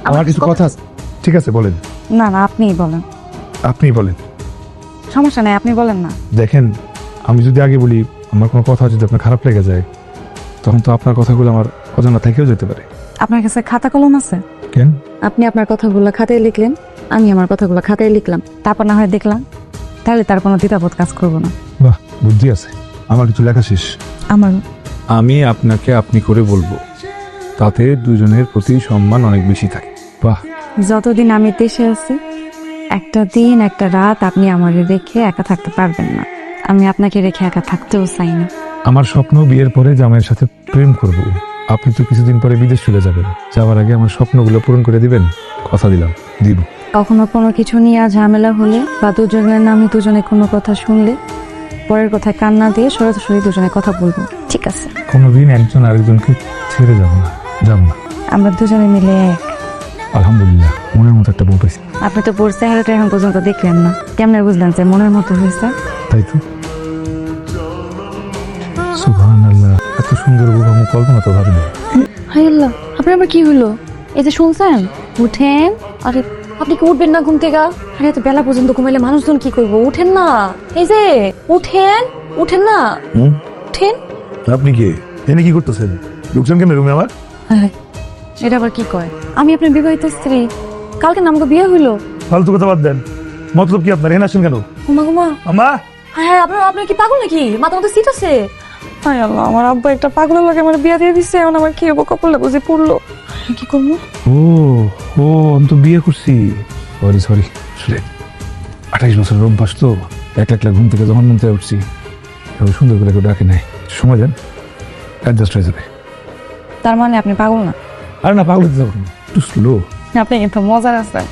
আমার কিছু কথা আছে। ঠিক আছে বলেন। না না, আপনিই বলেন। আপনিই বলেন। সমস্যা নাই, আপনি বলেন না। দেখেন, আমি যদি আগে বলি আমার কোনো কথা যদি আপনার খারাপ লেগে যায়, তখন তো আপনার কথাগুলো আমার অজানা থেকেও যেতে পারে। আপনার কাছে খাতা কলম আছে? কেন? আপনি আপনার কথাগুলো খাতায় লিখলেন, আমি আমার কথাগুলো খাতায় লিখলাম, তারপর না হয় দেখলাম, তাহলে তার কোনো দ্বিধাবোধ কাজ করবো না। বাহ, বুদ্ধি আছে। আমার কিছু লেখা শেষ। আমার আমি আপনাকে আপনি করে বলবো, তাতে দুজনের প্রতি সম্মান অনেক বেশি থাকে। বাহ। যতদিন আমি দেশে আছি, একটা দিন একটা রাত আপনি আমার রেখে একা থাকতে পারবেন না। আমি আপনাকে রেখে একা থাকতেও চাই না। আমার স্বপ্ন বিয়ের পরে জামাইয়ের সাথে প্রেম করব। আপনি তো কিছুদিন পরে বিদেশ চলে যাবেন, যাওয়ার আগে আমার স্বপ্নগুলো পূরণ করে দিবেন। কথা দিলাম, দিব। কখনো কোনো কিছু নিয়ে ঝামেলা হলে বা দুজনের নামে দুজনে কোনো কথা শুনলে পরের কথায় কান্না দিয়ে সরাসরি দুজনে কথা বলবো, ঠিক আছে? কোনোদিন একজন আরেকজনকে ছেড়ে যাব না, যাব না। আমরা দুজনে মিলে এক। আলহামদুলিল্লাহ, মনের মতো একটা বউ পাইছি। আপনি তো বোর চেহারাটা এখন পর্যন্ত দেখলেন না, কেমনে বুঝলেন যে মনের মতো হয়েছে? তাই তো। সুবহানাল্লাহ, এত সুন্দর বউ আমি কল্পনা তো ভাবিনি। হাই আল্লাহ, আপনার আবার কি হলো? এই যে শুনছেন, উঠেন। আরে আপনি কি উঠবেন না ঘুম থেকে? আরে এত বেলা পর্যন্ত ঘুমাইলে মানুষজন কি করবো? উঠেন না। এই যে উঠেন, উঠেন না, উঠেন। আপনি কে? এনে কি করতেছেন? ঢুকছেন কেন রুমে আমার? হ্যাঁ, এটা আবার কি কয়? আমি আপনার বিবাহিত স্ত্রী, কালকে না আমাকে বিয়ে হইলো। ফালতু কথা বাদ দেন। মতলব কি আপনার? এনে আসেন কেন? ঘুমা ঘুমা। আমা, হ্যাঁ, আপনার কি পাগল নাকি? মাথা মতো সিট আছে? হায় আল্লাহ, আমার আব্বা একটা পাগলের লাগে আমার বিয়ে দিয়ে দিচ্ছে, এখন আমার কি হবো? কপালে বুঝে পড়লো, কি করবো? ও ও, আমি তো বিয়ে করছি। সরি সরি, আসলে 28 বছরের অভ্যাস তো। একলা ঘুম থেকে যখন মন থেকে উঠছি, এভাবে সুন্দর করে কেউ ডাকে নাই। সময় দেন, অ্যাডজাস্ট হয়ে যাবে। তার মানে আপনি পাগল না? আরে না, পাগল হতে যাবো না, একটু স্লো। আপনি কিন্তু মজার আছে।